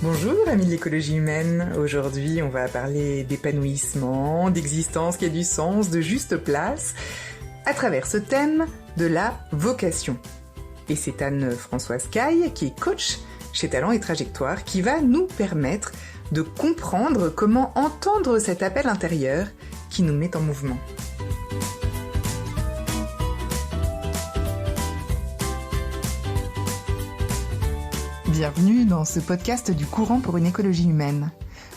Bonjour amis de l'écologie humaine, aujourd'hui on va parler d'épanouissement, d'existence qui a du sens, de juste place, à travers ce thème de la vocation. Et c'est Anne-Françoise Caille qui est coach chez Talent et Trajectoire qui va nous permettre de comprendre comment entendre cet appel intérieur qui nous met en mouvement. Bienvenue dans ce podcast du courant pour une écologie humaine.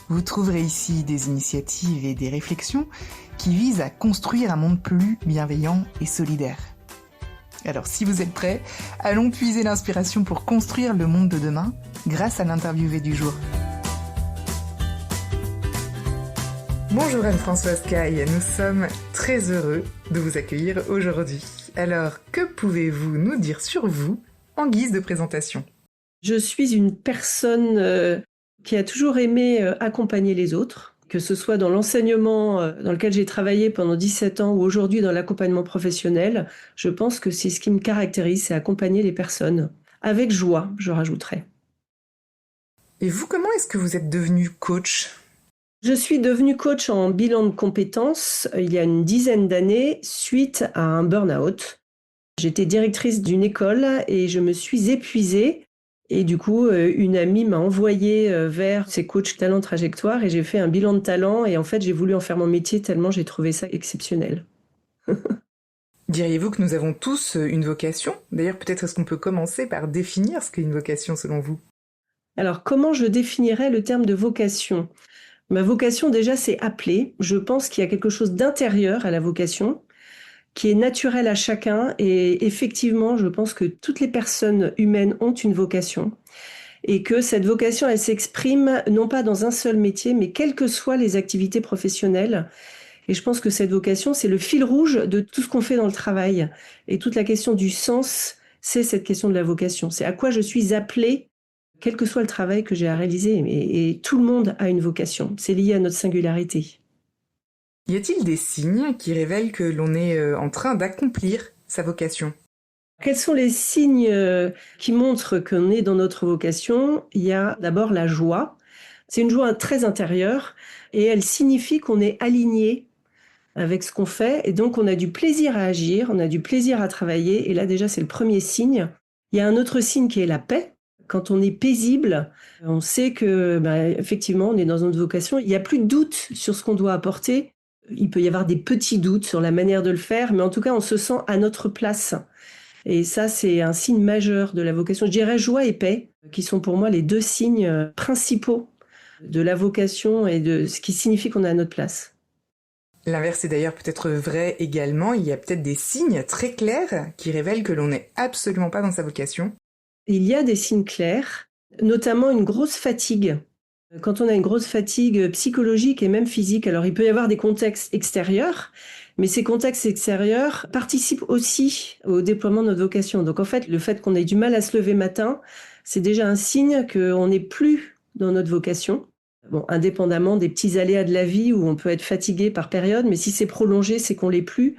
Vous trouverez ici des initiatives et des réflexions qui visent à construire un monde plus bienveillant et solidaire. Alors si vous êtes prêts, allons puiser l'inspiration pour construire le monde de demain grâce à l'interviewé du jour. Bonjour Anne-Françoise Caille, nous sommes très heureux de vous accueillir aujourd'hui. Alors que pouvez-vous nous dire sur vous en guise de présentation ? Je suis une personne qui a toujours aimé accompagner les autres, que ce soit dans l'enseignement dans lequel j'ai travaillé pendant 17 ans ou aujourd'hui dans l'accompagnement professionnel. Je pense que c'est ce qui me caractérise, c'est accompagner les personnes. Avec joie, je rajouterais. Et vous, comment est-ce que vous êtes devenu coach ? Je suis devenue coach en bilan de compétences il y a une dizaine d'années suite à un burn-out. J'étais directrice d'une école et je me suis épuisée. Et du coup, une amie m'a envoyée vers ces coachs talent trajectoire et j'ai fait un bilan de talent et en fait, j'ai voulu en faire mon métier tellement j'ai trouvé ça exceptionnel. Diriez-vous que nous avons tous une vocation ? D'ailleurs, peut-être est-ce qu'on peut commencer par définir ce qu'est une vocation selon vous ? Alors, comment je définirais le terme de vocation ? Ma vocation, déjà, c'est appeler. Je pense qu'il y a quelque chose d'intérieur à la vocation, qui est naturel à chacun. Et effectivement, je pense que toutes les personnes humaines ont une vocation. Et que cette vocation, elle s'exprime non pas dans un seul métier, mais quelles que soient les activités professionnelles. Et je pense que cette vocation, c'est le fil rouge de tout ce qu'on fait dans le travail. Et toute la question du sens, c'est cette question de la vocation. C'est à quoi je suis appelée, quel que soit le travail que j'ai à réaliser. Et tout le monde a une vocation. C'est lié à notre singularité. Y a-t-il des signes qui révèlent que l'on est en train d'accomplir sa vocation ? Quels sont les signes qui montrent qu'on est dans notre vocation ? Il y a d'abord la joie. C'est une joie très intérieure et elle signifie qu'on est aligné avec ce qu'on fait et donc on a du plaisir à agir, on a du plaisir à travailler et là déjà c'est le premier signe. Il y a un autre signe qui est la paix. Quand on est paisible, on sait que effectivement on est dans notre vocation. Il n'y a plus de doute sur ce qu'on doit apporter. Il peut y avoir des petits doutes sur la manière de le faire, mais en tout cas on se sent à notre place. Et ça, c'est un signe majeur de la vocation. Je dirais joie et paix, qui sont pour moi les deux signes principaux de la vocation et de ce qui signifie qu'on est à notre place. L'inverse est d'ailleurs peut-être vrai également. Il y a peut-être des signes très clairs qui révèlent que l'on n'est absolument pas dans sa vocation. Il y a des signes clairs, notamment une grosse fatigue. Quand on a une grosse fatigue psychologique et même physique, alors il peut y avoir des contextes extérieurs, mais ces contextes extérieurs participent aussi au déploiement de notre vocation. Donc en fait, le fait qu'on ait du mal à se lever matin, c'est déjà un signe qu'on n'est plus dans notre vocation. Bon, indépendamment des petits aléas de la vie où on peut être fatigué par période, mais si c'est prolongé, c'est qu'on l'est plus.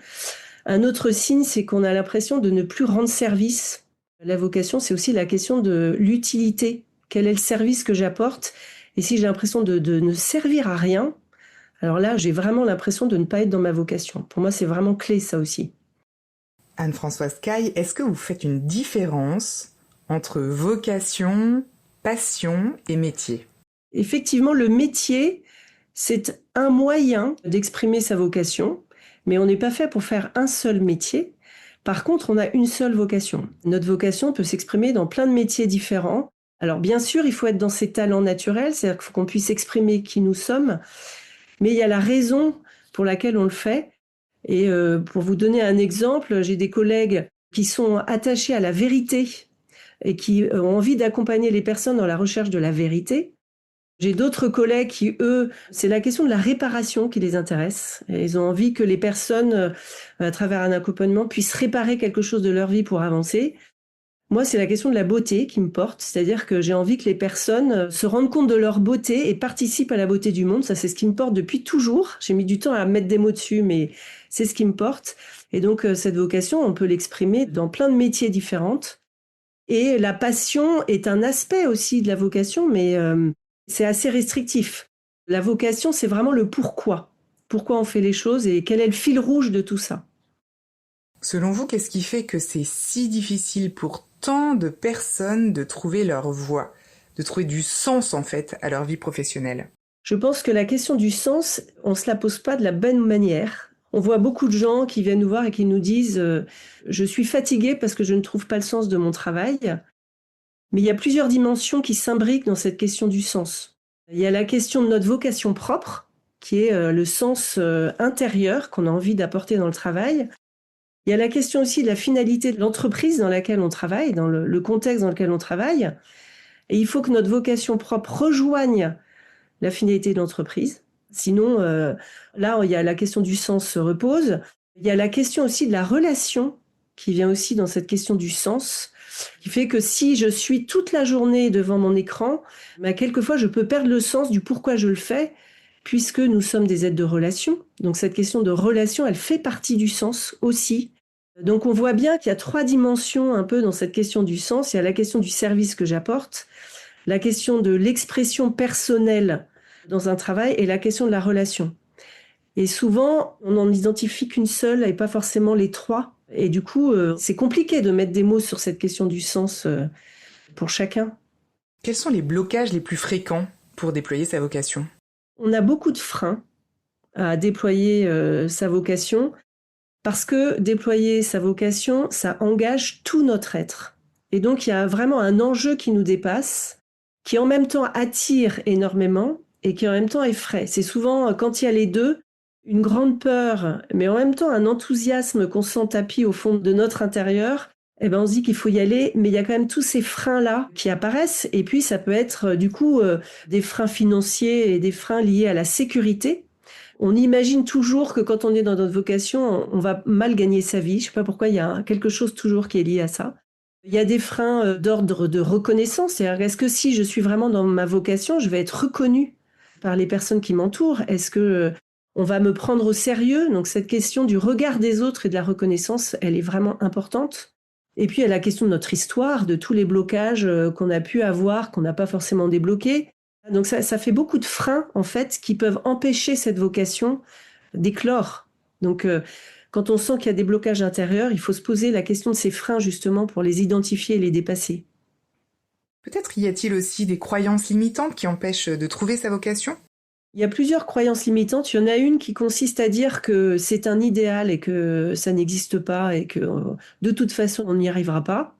Un autre signe, c'est qu'on a l'impression de ne plus rendre service. La vocation, c'est aussi la question de l'utilité. Quel est le service que j'apporte ? Et si j'ai l'impression de ne servir à rien, alors là, j'ai vraiment l'impression de ne pas être dans ma vocation. Pour moi, c'est vraiment clé, ça aussi. Anne-Françoise Caille, est-ce que vous faites une différence entre vocation, passion et métier ? Effectivement, le métier, c'est un moyen d'exprimer sa vocation, mais on n'est pas fait pour faire un seul métier. Par contre, on a une seule vocation. Notre vocation peut s'exprimer dans plein de métiers différents. Alors bien sûr, il faut être dans ses talents naturels, c'est-à-dire qu'il faut qu'on puisse exprimer qui nous sommes, mais il y a la raison pour laquelle on le fait. Et pour vous donner un exemple, j'ai des collègues qui sont attachés à la vérité et qui ont envie d'accompagner les personnes dans la recherche de la vérité. J'ai d'autres collègues qui, eux, c'est la question de la réparation qui les intéresse. Et ils ont envie que les personnes, à travers un accompagnement, puissent réparer quelque chose de leur vie pour avancer. Moi, c'est la question de la beauté qui me porte, c'est-à-dire que j'ai envie que les personnes se rendent compte de leur beauté et participent à la beauté du monde. Ça, c'est ce qui me porte depuis toujours. J'ai mis du temps à mettre des mots dessus, mais c'est ce qui me porte. Et donc, cette vocation, on peut l'exprimer dans plein de métiers différents. Et la passion est un aspect aussi de la vocation, mais c'est assez restrictif. La vocation, c'est vraiment le pourquoi. Pourquoi on fait les choses et quel est le fil rouge de tout ça. Selon vous, qu'est-ce qui fait que c'est si difficile pour tant de personnes de trouver leur voie, de trouver du sens en fait à leur vie professionnelle? Je pense que la question du sens, on ne se la pose pas de la bonne manière. On voit beaucoup de gens qui viennent nous voir et qui nous disent je suis fatigué parce que je ne trouve pas le sens de mon travail. Mais il y a plusieurs dimensions qui s'imbriquent dans cette question du sens. Il y a la question de notre vocation propre, qui est le sens intérieur qu'on a envie d'apporter dans le travail. Il y a la question aussi de la finalité de l'entreprise dans laquelle on travaille, dans le contexte dans lequel on travaille. Et il faut que notre vocation propre rejoigne la finalité de l'entreprise. Sinon, là, il y a la question du sens se repose. Il y a la question aussi de la relation qui vient aussi dans cette question du sens, qui fait que si je suis toute la journée devant mon écran, quelquefois je peux perdre le sens du pourquoi je le fais, puisque nous sommes des êtres de relation. Donc cette question de relation, elle fait partie du sens aussi. Donc on voit bien qu'il y a 3 dimensions un peu dans cette question du sens. Il y a la question du service que j'apporte, la question de l'expression personnelle dans un travail et la question de la relation. Et souvent, on n'en identifie qu'une seule et pas forcément les 3. Et du coup, c'est compliqué de mettre des mots sur cette question du sens pour chacun. Quels sont les blocages les plus fréquents pour déployer sa vocation? On a beaucoup de freins à déployer sa vocation parce que déployer sa vocation, ça engage tout notre être. Et donc, il y a vraiment un enjeu qui nous dépasse, qui en même temps attire énormément et qui en même temps effraie. C'est souvent, quand il y a les deux, une grande peur, mais en même temps un enthousiasme qu'on sent tapis au fond de notre intérieur. On se dit qu'il faut y aller, mais il y a quand même tous ces freins-là qui apparaissent. Et puis, ça peut être du coup des freins financiers et des freins liés à la sécurité. On imagine toujours que quand on est dans notre vocation, on va mal gagner sa vie. Je sais pas pourquoi, il y a quelque chose toujours qui est lié à ça. Il y a des freins d'ordre de reconnaissance. C'est-à-dire, est-ce que si je suis vraiment dans ma vocation, je vais être reconnue par les personnes qui m'entourent? Est-ce que on va me prendre au sérieux? Donc cette question du regard des autres et de la reconnaissance, elle est vraiment importante. Et puis il y a la question de notre histoire, de tous les blocages qu'on a pu avoir, qu'on n'a pas forcément débloqués. Donc ça fait beaucoup de freins en fait qui peuvent empêcher cette vocation d'éclore. Donc quand on sent qu'il y a des blocages intérieurs, il faut se poser la question de ces freins justement pour les identifier et les dépasser. Peut-être y a-t-il aussi des croyances limitantes qui empêchent de trouver sa vocation? Il y a plusieurs croyances limitantes. Il y en a une qui consiste à dire que c'est un idéal et que ça n'existe pas et que de toute façon on n'y arrivera pas.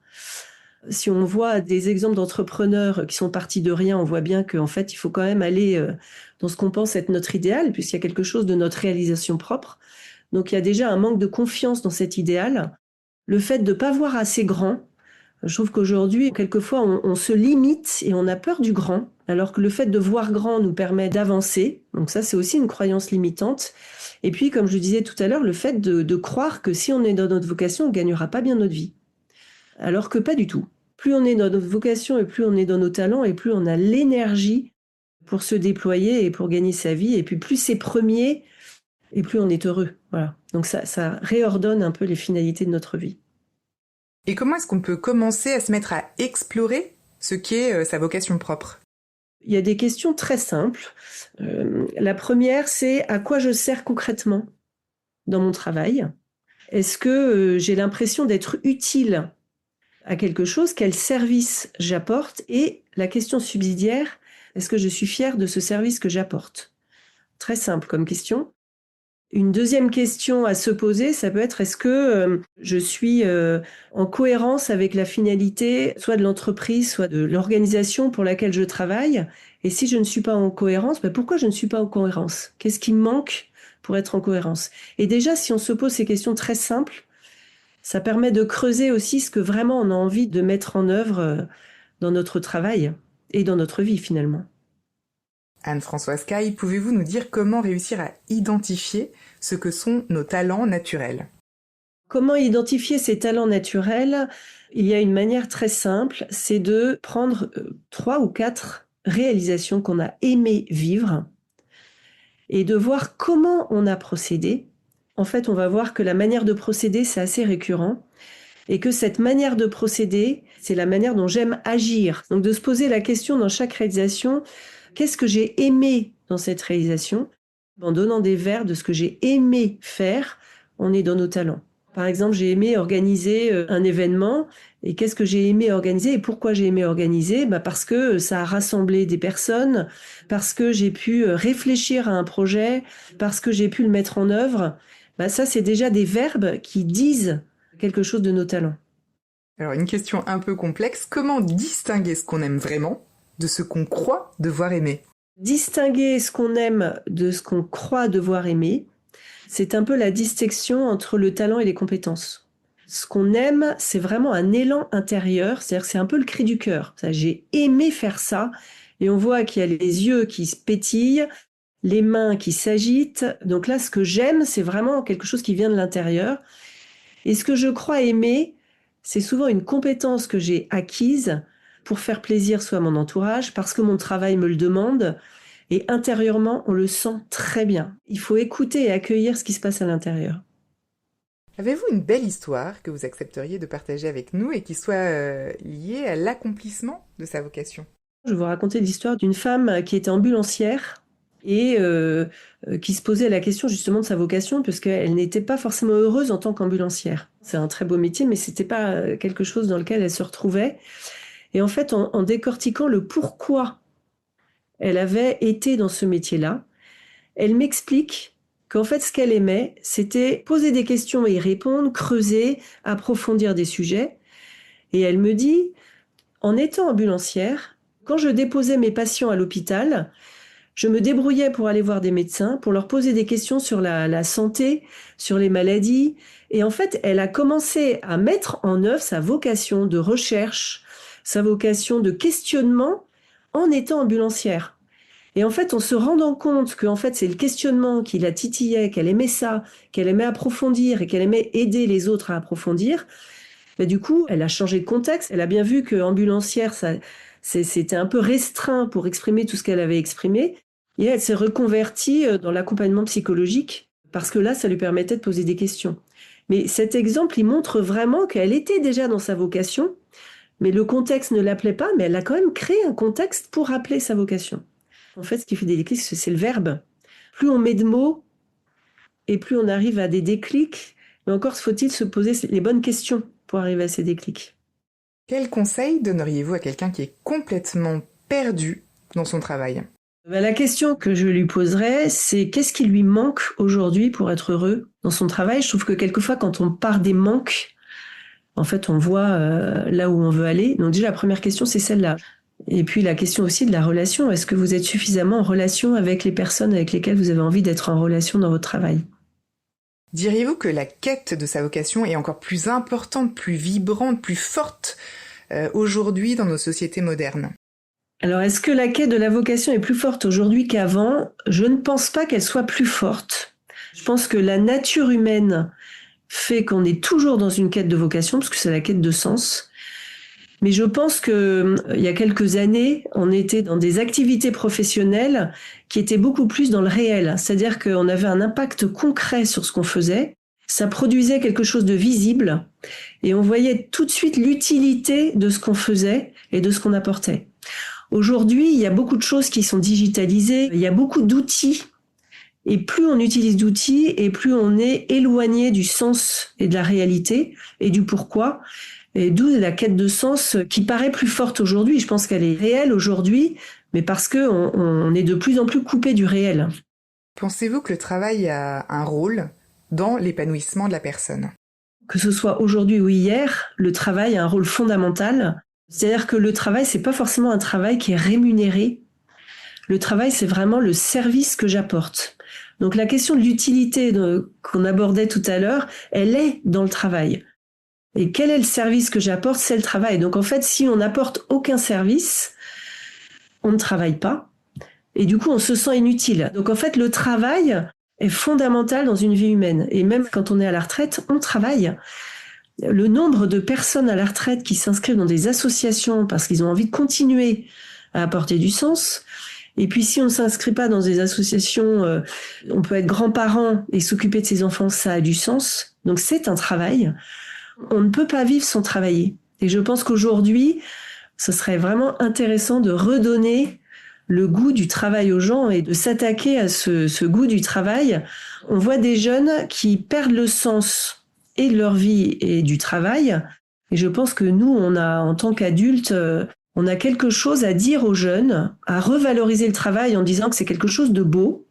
Si on voit des exemples d'entrepreneurs qui sont partis de rien, on voit bien qu'en fait, il faut quand même aller dans ce qu'on pense être notre idéal, puisqu'il y a quelque chose de notre réalisation propre. Donc, il y a déjà un manque de confiance dans cet idéal. Le fait de ne pas voir assez grand. Je trouve qu'aujourd'hui, quelquefois, on se limite et on a peur du grand, alors que le fait de voir grand nous permet d'avancer. Donc ça, c'est aussi une croyance limitante. Et puis, comme je disais tout à l'heure, le fait de croire que si on est dans notre vocation, on ne gagnera pas bien notre vie. Alors que pas du tout. Plus on est dans notre vocation et plus on est dans nos talents et plus on a l'énergie pour se déployer et pour gagner sa vie. Et puis plus c'est premier et plus on est heureux. Voilà. Donc ça réordonne un peu les finalités de notre vie. Et comment est-ce qu'on peut commencer à se mettre à explorer ce qu'est sa vocation propre? Il y a des questions très simples. La première, c'est à quoi je sers concrètement dans mon travail? Est-ce que j'ai l'impression d'être utile à quelque chose, quel service j'apporte? Et la question subsidiaire, est-ce que je suis fière de ce service que j'apporte? Très simple comme question. Une deuxième question à se poser, ça peut être est-ce que je suis en cohérence avec la finalité, soit de l'entreprise, soit de l'organisation pour laquelle je travaille? Et si je ne suis pas en cohérence, pourquoi je ne suis pas en cohérence? Qu'est-ce qui me manque pour être en cohérence? Et déjà, si on se pose ces questions très simples, ça permet de creuser aussi ce que vraiment on a envie de mettre en œuvre dans notre travail et dans notre vie finalement. Anne-Françoise Caille, pouvez-vous nous dire comment réussir à identifier ce que sont nos talents naturels? Comment identifier ces talents naturels? Il y a une manière très simple, c'est de prendre 3 ou 4 réalisations qu'on a aimé vivre et de voir comment on a procédé. En fait, on va voir que la manière de procéder, c'est assez récurrent. et que cette manière de procéder, c'est la manière dont j'aime agir. Donc de se poser la question dans chaque réalisation, qu'est-ce que j'ai aimé dans cette réalisation? En donnant des verbes de ce que j'ai aimé faire, on est dans nos talents. Par exemple, j'ai aimé organiser un événement. Et qu'est-ce que j'ai aimé organiser et pourquoi j'ai aimé organiser? Parce que ça a rassemblé des personnes, parce que j'ai pu réfléchir à un projet, parce que j'ai pu le mettre en œuvre. Ça, c'est déjà des verbes qui disent quelque chose de nos talents. Alors, une question un peu complexe. Comment distinguer ce qu'on aime vraiment de ce qu'on croit devoir aimer? Distinguer ce qu'on aime de ce qu'on croit devoir aimer, c'est un peu la distinction entre le talent et les compétences. Ce qu'on aime, c'est vraiment un élan intérieur, c'est-à-dire que c'est un peu le cri du cœur. J'ai aimé faire ça, et on voit qu'il y a les yeux qui se pétillent, les mains qui s'agitent. Donc là, ce que j'aime, c'est vraiment quelque chose qui vient de l'intérieur. Et ce que je crois aimer, c'est souvent une compétence que j'ai acquise pour faire plaisir soit à mon entourage, parce que mon travail me le demande, et intérieurement, on le sent très bien. Il faut écouter et accueillir ce qui se passe à l'intérieur. Avez-vous une belle histoire que vous accepteriez de partager avec nous et qui soit liée à l'accomplissement de sa vocation? Je vais vous raconter l'histoire d'une femme qui était ambulancière et qui se posait la question justement de sa vocation, parce qu'elle n'était pas forcément heureuse en tant qu'ambulancière. C'est un très beau métier, mais c'était pas quelque chose dans lequel elle se retrouvait. Et en fait, en décortiquant le pourquoi elle avait été dans ce métier-là, elle m'explique qu'en fait, ce qu'elle aimait, c'était poser des questions et y répondre, creuser, approfondir des sujets. Et elle me dit, en étant ambulancière, quand je déposais mes patients à l'hôpital, je me débrouillais pour aller voir des médecins, pour leur poser des questions sur la santé, sur les maladies. Et en fait, elle a commencé à mettre en œuvre sa vocation de recherche, sa vocation de questionnement en étant ambulancière. Et en fait, en se rendant compte que en fait, c'est le questionnement qui la titillait, qu'elle aimait ça, qu'elle aimait approfondir et qu'elle aimait aider les autres à approfondir, du coup, elle a changé de contexte. Elle a bien vu que ambulancière, c'était un peu restreint pour exprimer tout ce qu'elle avait exprimé. Et elle s'est reconvertie dans l'accompagnement psychologique parce que là, ça lui permettait de poser des questions. Mais cet exemple, il montre vraiment qu'elle était déjà dans sa vocation, mais le contexte ne l'appelait pas, mais elle a quand même créé un contexte pour appeler sa vocation. En fait, ce qui fait des déclics, c'est le verbe. Plus on met de mots et plus on arrive à des déclics, mais encore faut-il se poser les bonnes questions pour arriver à ces déclics. Quel conseil donneriez-vous à quelqu'un qui est complètement perdu dans son travail? La question que je lui poserais, c'est qu'est-ce qui lui manque aujourd'hui pour être heureux dans son travail? Je trouve que quelquefois, quand on part des manques, en fait, on voit là où on veut aller. Donc déjà, la première question, c'est celle-là. Et puis la question aussi de la relation. Est-ce que vous êtes suffisamment en relation avec les personnes avec lesquelles vous avez envie d'être en relation dans votre travail? Diriez-vous que la quête de sa vocation est encore plus importante, plus vibrante, plus forte aujourd'hui dans nos sociétés modernes? Alors, est-ce que la quête de la vocation est plus forte aujourd'hui qu'avant? Je ne pense pas qu'elle soit plus forte. Je pense que la nature humaine fait qu'on est toujours dans une quête de vocation, parce que c'est la quête de sens. Mais je pense que il y a quelques années, on était dans des activités professionnelles qui étaient beaucoup plus dans le réel. C'est-à-dire qu'on avait un impact concret sur ce qu'on faisait. Ça produisait quelque chose de visible et on voyait tout de suite l'utilité de ce qu'on faisait et de ce qu'on apportait. Aujourd'hui, il y a beaucoup de choses qui sont digitalisées. Il y a beaucoup d'outils. Et plus on utilise d'outils et plus on est éloigné du sens et de la réalité et du pourquoi. Et d'où la quête de sens qui paraît plus forte aujourd'hui. Je pense qu'elle est réelle aujourd'hui, mais parce qu'on est de plus en plus coupé du réel. Pensez-vous que le travail a un rôle dans l'épanouissement de la personne? Que ce soit aujourd'hui ou hier, le travail a un rôle fondamental. C'est-à-dire que le travail, c'est pas forcément un travail qui est rémunéré. Le travail, c'est vraiment le service que j'apporte. Donc la question de l'utilité qu'on abordait tout à l'heure, elle est dans le travail. Et quel est le service que j'apporte? C'est le travail. Donc en fait, si on n'apporte aucun service, on ne travaille pas. Et du coup, on se sent inutile. Donc en fait, le travail est fondamental dans une vie humaine. Et même quand on est à la retraite, on travaille. Le nombre de personnes à la retraite qui s'inscrivent dans des associations parce qu'ils ont envie de continuer à apporter du sens. Et puis si on ne s'inscrit pas dans des associations, on peut être grand-parent et s'occuper de ses enfants, ça a du sens. Donc c'est un travail. On ne peut pas vivre sans travailler. Et je pense qu'aujourd'hui, ce serait vraiment intéressant de redonner le goût du travail aux gens et de s'attaquer à ce goût du travail. On voit des jeunes qui perdent le sens et de leur vie et du travail. Et je pense que nous, en tant qu'adultes, on a quelque chose à dire aux jeunes, à revaloriser le travail en disant que c'est quelque chose de beau,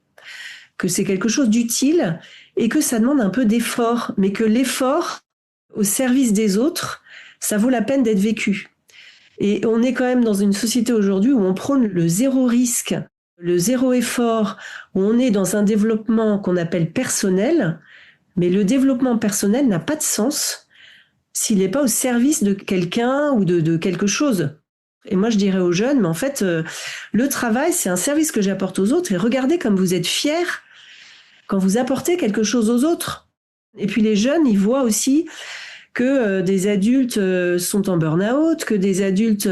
que c'est quelque chose d'utile et que ça demande un peu d'effort, mais que l'effort au service des autres, ça vaut la peine d'être vécu. Et on est quand même dans une société aujourd'hui où on prône le zéro risque, le zéro effort, où on est dans un développement qu'on appelle personnel, mais le développement personnel n'a pas de sens s'il n'est pas au service de quelqu'un ou de quelque chose. Et moi, je dirais aux jeunes, mais en fait, le travail, c'est un service que j'apporte aux autres, et regardez comme vous êtes fiers quand vous apportez quelque chose aux autres. Et puis les jeunes, ils voient aussi que des adultes sont en burn-out, que des adultes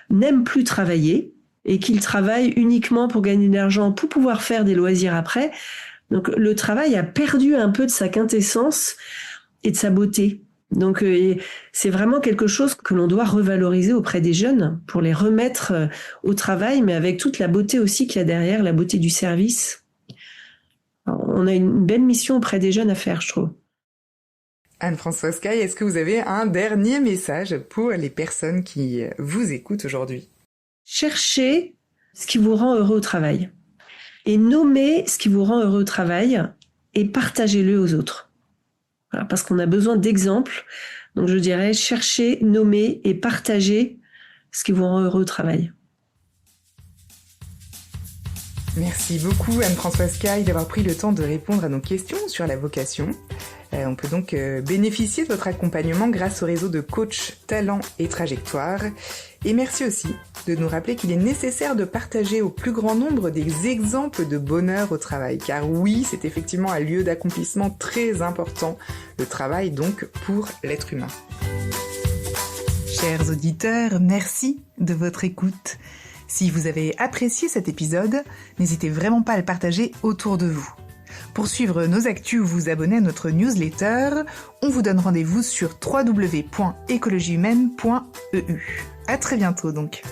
n'aiment plus travailler et qu'ils travaillent uniquement pour gagner de l'argent, pour pouvoir faire des loisirs après. Donc le travail a perdu un peu de sa quintessence et de sa beauté. Donc c'est vraiment quelque chose que l'on doit revaloriser auprès des jeunes pour les remettre au travail, mais avec toute la beauté aussi qu'il y a derrière, la beauté du service. Alors, on a une belle mission auprès des jeunes à faire, je trouve. Anne-Françoise Caille, est-ce que vous avez un dernier message pour les personnes qui vous écoutent aujourd'hui? Cherchez ce qui vous rend heureux au travail et nommez ce qui vous rend heureux au travail et partagez-le aux autres. Voilà, parce qu'on a besoin d'exemples. Donc je dirais cherchez, nommez et partagez ce qui vous rend heureux au travail. Merci beaucoup Anne-Françoise Caille d'avoir pris le temps de répondre à nos questions sur la vocation. On peut donc bénéficier de votre accompagnement grâce au réseau de coachs Talent et Trajectoire. Et merci aussi de nous rappeler qu'il est nécessaire de partager au plus grand nombre des exemples de bonheur au travail. Car oui, c'est effectivement un lieu d'accomplissement très important, le travail donc pour l'être humain. Chers auditeurs, merci de votre écoute. Si vous avez apprécié cet épisode, n'hésitez vraiment pas à le partager autour de vous. Pour suivre nos actus ou vous abonner à notre newsletter, on vous donne rendez-vous sur www.écologihumaine.eu. À très bientôt donc.